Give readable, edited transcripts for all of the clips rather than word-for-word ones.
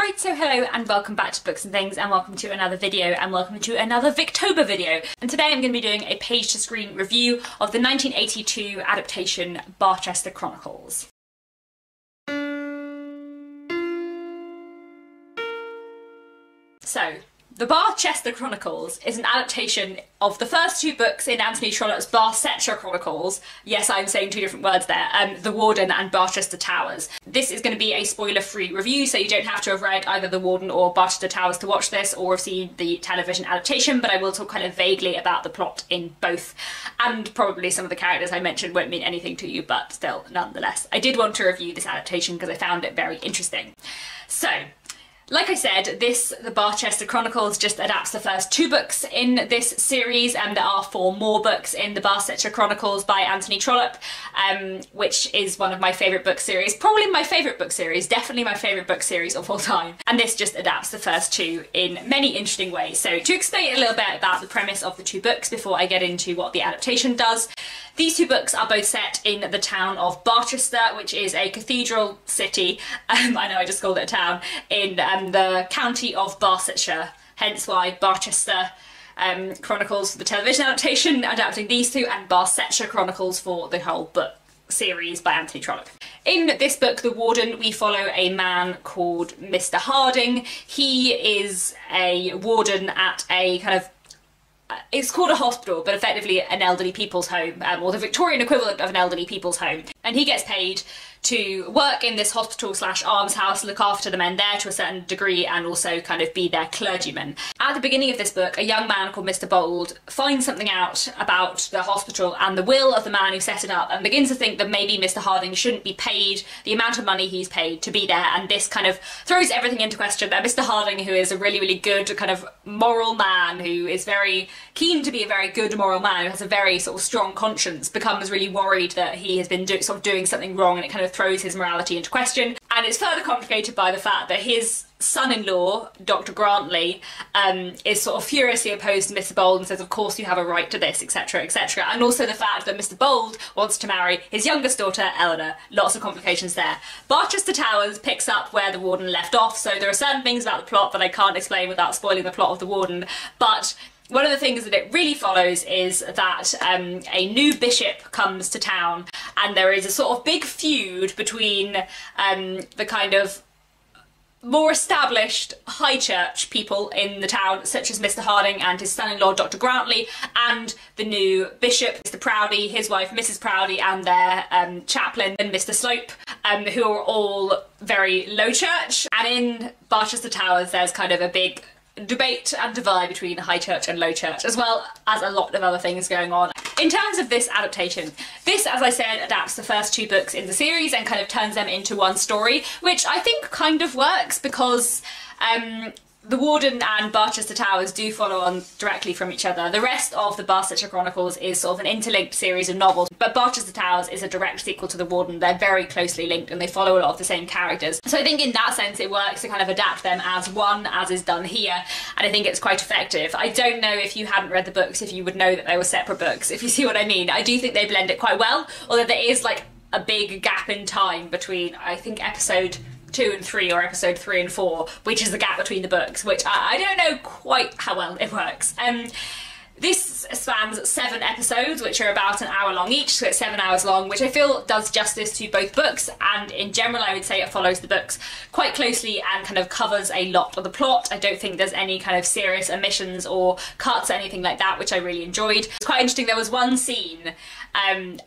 Right, so hello and welcome back to Books and Things, and welcome to another video, and welcome to another Victober video. And today I'm going to be doing a page-to-screen review of the 1982 adaptation Barchester Chronicles. So, the Barchester Chronicles is an adaptation of the first two books in Anthony Trollope's Barchester Chronicles. Yes, I'm saying two different words there. The Warden and Barchester Towers. This is going to be a spoiler-free review, so you don't have to have read either The Warden or Barchester Towers to watch this, or have seen the television adaptation, but I will talk kind of vaguely about the plot in both, and probably some of the characters I mentioned won't mean anything to you, but still, nonetheless. I did want to review this adaptation because I found it very interesting. So, like I said, the Barchester Chronicles just adapts the first two books in this series, and there are four more books in the Barchester Chronicles by Anthony Trollope, which is one of my favourite book series, probably my favourite book series, definitely my favourite book series of all time. And this just adapts the first two in many interesting ways. So to explain a little bit about the premise of the two books before I get into what the adaptation does, these two books are both set in the town of Barchester, which is a cathedral city, I know I just called it a town, in the county of Barsetshire, hence why Barchester Chronicles for the television adaptation, adapting these two, and Barsetshire Chronicles for the whole book series by Anthony Trollope. In this book, The Warden, we follow a man called Mr. Harding. He is a warden at a kind of it's called a hospital, but effectively an elderly people's home, or the Victorian equivalent of an elderly people's home. And he gets paid to work in this hospital slash almshouse, look after the men there to a certain degree, and also kind of be their clergyman. At the beginning of this book, a young man called Mr. Bold finds something out about the hospital and the will of the man who set it up, and begins to think that maybe Mr. Harding shouldn't be paid the amount of money he's paid to be there, and this kind of throws everything into question. That Mr. Harding, who is a really, really good kind of moral man, who is very keen to be a very good moral man, who has a very sort of strong conscience, becomes really worried that he has been doing something wrong, and it kind of throws his morality into question. And it's further complicated by the fact that his son-in-law, Dr. Grantley, is sort of furiously opposed to Mr. Bold and says, of course you have a right to this, etc, etc. And also the fact that Mr. Bold wants to marry his youngest daughter, Eleanor. Lots of complications there. Barchester Towers picks up where The Warden left off, so there are certain things about the plot that I can't explain without spoiling the plot of The Warden, but one of the things that it really follows is that a new bishop comes to town, and there is a sort of big feud between the kind of more established high church people in the town, such as Mr. Harding and his son-in-law Dr. Grantley, and the new bishop, Mr. Proudie, his wife Mrs. Proudie, and their chaplain and Mr. Slope, who are all very low church. And in Barchester Towers there's kind of a big debate and divide between high church and low church, as well as a lot of other things going on. In terms of this adaptation, this, as I said, adapts the first two books in the series and kind of turns them into one story, which I think kind of works because The Warden and Barchester Towers do follow on directly from each other. The rest of the Barchester Chronicles is sort of an interlinked series of novels, but Barchester Towers is a direct sequel to The Warden. They're very closely linked and they follow a lot of the same characters. So I think in that sense it works to kind of adapt them as one, as is done here, and I think it's quite effective. I don't know if you hadn't read the books if you would know that they were separate books, if you see what I mean. I do think they blend it quite well, although there is like a big gap in time between, I think, episode 2 and 3 or episode 3 and 4, which is the gap between the books, which I don't know quite how well it works. This spans 7 episodes, which are about an hour long each, so it's 7 hours long, which I feel does justice to both books, and in general I would say it follows the books quite closely and kind of covers a lot of the plot. I don't think there's any kind of serious omissions or cuts or anything like that, which I really enjoyed. It's quite interesting, there was one scene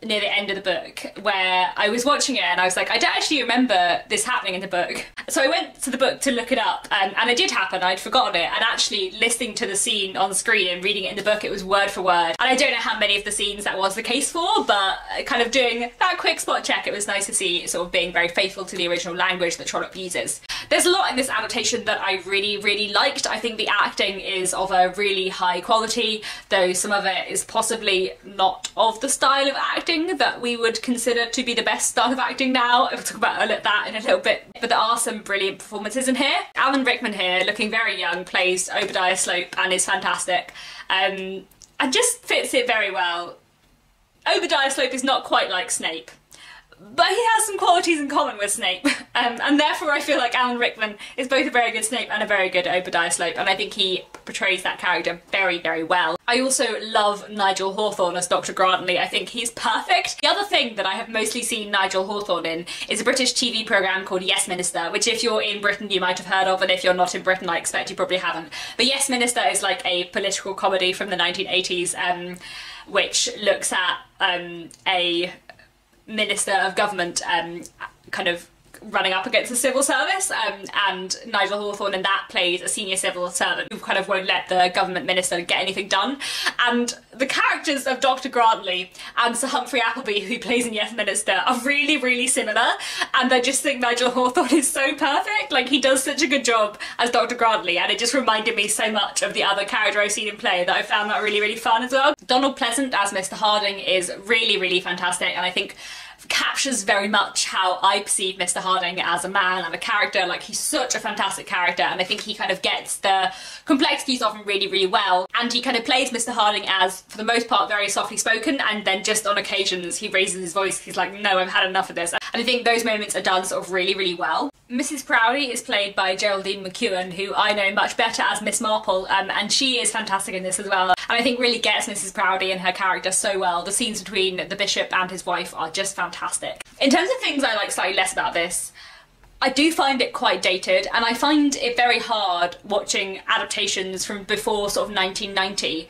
near the end of the book where I was watching it and I was like, I don't actually remember this happening in the book. So I went to the book to look it up, and it did happen, I'd forgotten it, and actually listening to the scene on screen and reading it in the book, it was word for word. And I don't know how many of the scenes that was the case for, but kind of doing that quick spot check, it was nice to see sort of being very faithful to the original language that Trollope uses. There's a lot in this adaptation that I really, really liked. I think the acting is of a really high quality, though some of it is possibly not of the style of acting that we would consider to be the best style of acting now. We'll talk about that in a little bit. But there are some brilliant performances in here. Alan Rickman here, looking very young, plays Obadiah Slope and is fantastic. And just fits it very well. Obadiah Slope is not quite like Snape, but he has some qualities in common with Snape, and therefore I feel like Alan Rickman is both a very good Snape and a very good Obadiah Slope, and I think he portrays that character very, very well. I also love Nigel Hawthorne as Dr. Grantley. I think he's perfect. The other thing that I have mostly seen Nigel Hawthorne in is a British TV programme called Yes Minister, which if you're in Britain you might have heard of, and if you're not in Britain I expect you probably haven't. But Yes Minister is like a political comedy from the 1980s, which looks at a minister of government kind of running up against the civil service, and Nigel Hawthorne in that plays a senior civil servant who kind of won't let the government minister get anything done. And the characters of Dr. Grantley and Sir Humphrey Appleby, who plays in Yes Minister, are really, really similar, and I just think Nigel Hawthorne is so perfect. Like, he does such a good job as Dr. Grantley, and it just reminded me so much of the other character I've seen him play that I found that really, really fun as well. Donald Pleasant as Mr. Harding is really, really fantastic, and I think captures very much how I perceive Mr. Harding as a man and a character. Like, he's such a fantastic character, and I think he kind of gets the complexities of him really, really well. And he kind of plays Mr. Harding as, for the most part, very softly spoken, and then just on occasions he raises his voice. He's like, no, I've had enough of this. And I think those moments are done sort of really, really well. Mrs. Proudie is played by Geraldine McEwen, who I know much better as Miss Marple, and she is fantastic in this as well. And I think really gets Mrs. Proudie and her character so well. The scenes between the bishop and his wife are just fantastic. In terms of things I like slightly less about this, I do find it quite dated, and I find it very hard watching adaptations from before sort of 1990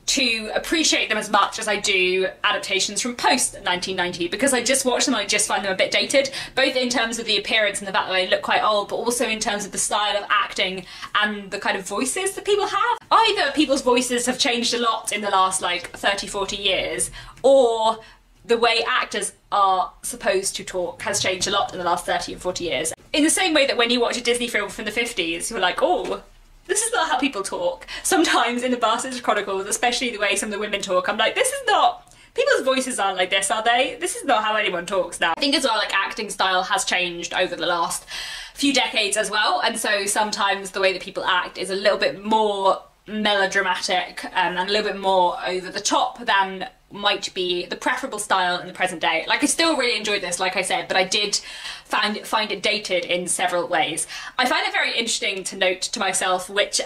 to appreciate them as much as I do adaptations from post 1990, because I just watch them and I just find them a bit dated, both in terms of the appearance and the fact that they look quite old, but also in terms of the style of acting and the kind of voices that people have. Either people's voices have changed a lot in the last like 30-40 years, or the way actors are supposed to talk has changed a lot in the last 30 and 40 years. In the same way that when you watch a Disney film from the 50s, you're like, oh, this is not how people talk. Sometimes in the Barchester Chronicles, especially the way some of the women talk, I'm like, this is not... People's voices aren't like this, are they? This is not how anyone talks now. I think as well, like, acting style has changed over the last few decades as well, and so sometimes the way that people act is a little bit more melodramatic and a little bit more over the top than might be the preferable style in the present day. Like, I still really enjoyed this, like I said, but I did find it dated in several ways. I find it very interesting to note to myself which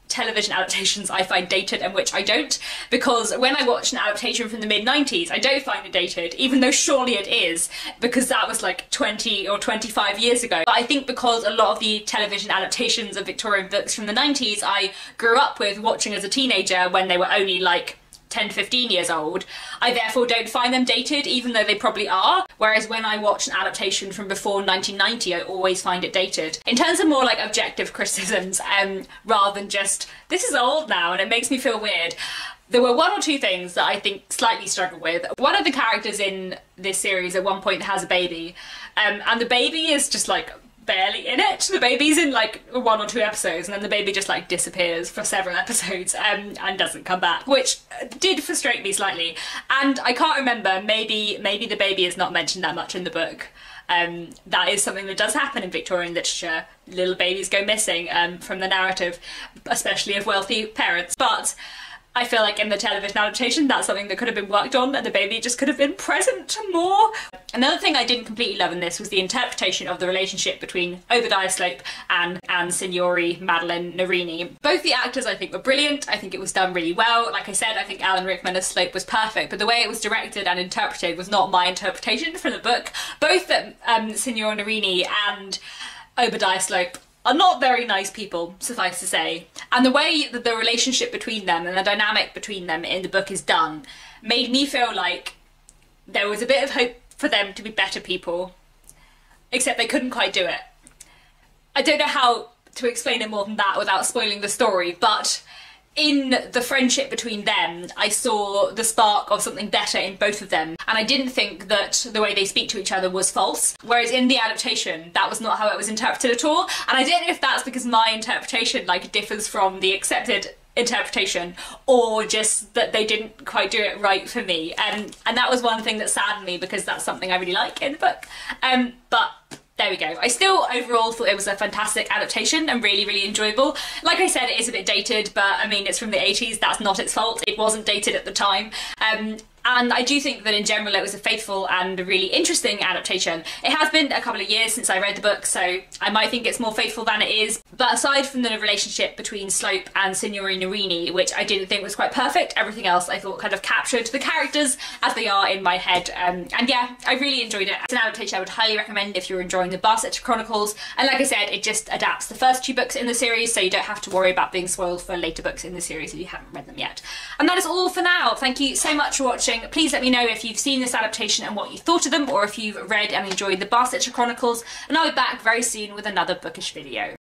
television adaptations I find dated and which I don't, because when I watch an adaptation from the mid-90s, I don't find it dated, even though surely it is, because that was like 20 or 25 years ago. But I think because a lot of the television adaptations of Victorian books from the 90s I grew up with watching as a teenager when they were only like 10-15 years old, I therefore don't find them dated, even though they probably are, whereas when I watch an adaptation from before 1990 I always find it dated. In terms of more like objective criticisms, rather than just, this is old now and it makes me feel weird, there were one or two things that I think slightly struggled with. One of the characters in this series at one point has a baby, and the baby is just like barely in it. The baby's in like 1 or 2 episodes, and then the baby just like disappears for several episodes and doesn't come back, which did frustrate me slightly. And I can't remember, maybe the baby is not mentioned that much in the book. That is something that does happen in Victorian literature. Little babies go missing from the narrative, especially of wealthy parents. But I feel like in the television adaptation that's something that could have been worked on, and the baby just could have been present more. Another thing I didn't completely love in this was the interpretation of the relationship between Obadiah Slope and Signori Madeline Narini. Both the actors I think were brilliant. I think it was done really well. Like I said, I think Alan Rickman as Slope was perfect, but the way it was directed and interpreted was not my interpretation from the book. Both Signor Narini and Obadiah Slope are not very nice people, suffice to say. And the way that the relationship between them and the dynamic between them in the book is done made me feel like there was a bit of hope for them to be better people, except they couldn't quite do it. I don't know how to explain it more than that without spoiling the story, but in the friendship between them, I saw the spark of something better in both of them, and I didn't think that the way they speak to each other was false, whereas in the adaptation that was not how it was interpreted at all. And I don't know if that's because my interpretation like differs from the accepted interpretation, or just that they didn't quite do it right for me, and that was one thing that saddened me, because that's something I really like in the book. But there we go. I still overall thought it was a fantastic adaptation and really, really enjoyable. Like I said, it is a bit dated, but I mean, it's from the 80s, that's not its fault. It wasn't dated at the time. And I do think that in general it was a faithful and really interesting adaptation. It has been a couple of years since I read the book, so I might think it's more faithful than it is. But aside from the relationship between Slope and Signorina Rini, which I didn't think was quite perfect, everything else I thought kind of captured the characters as they are in my head. And yeah, I really enjoyed it. It's an adaptation I would highly recommend if you're enjoying the Barchester Chronicles. And like I said, it just adapts the first 2 books in the series, so you don't have to worry about being spoiled for later books in the series if you haven't read them yet. And that is all for now. Thank you so much for watching. Please let me know if you've seen this adaptation and what you thought of them, or if you've read and enjoyed the Barchester Chronicles, and I'll be back very soon with another bookish video.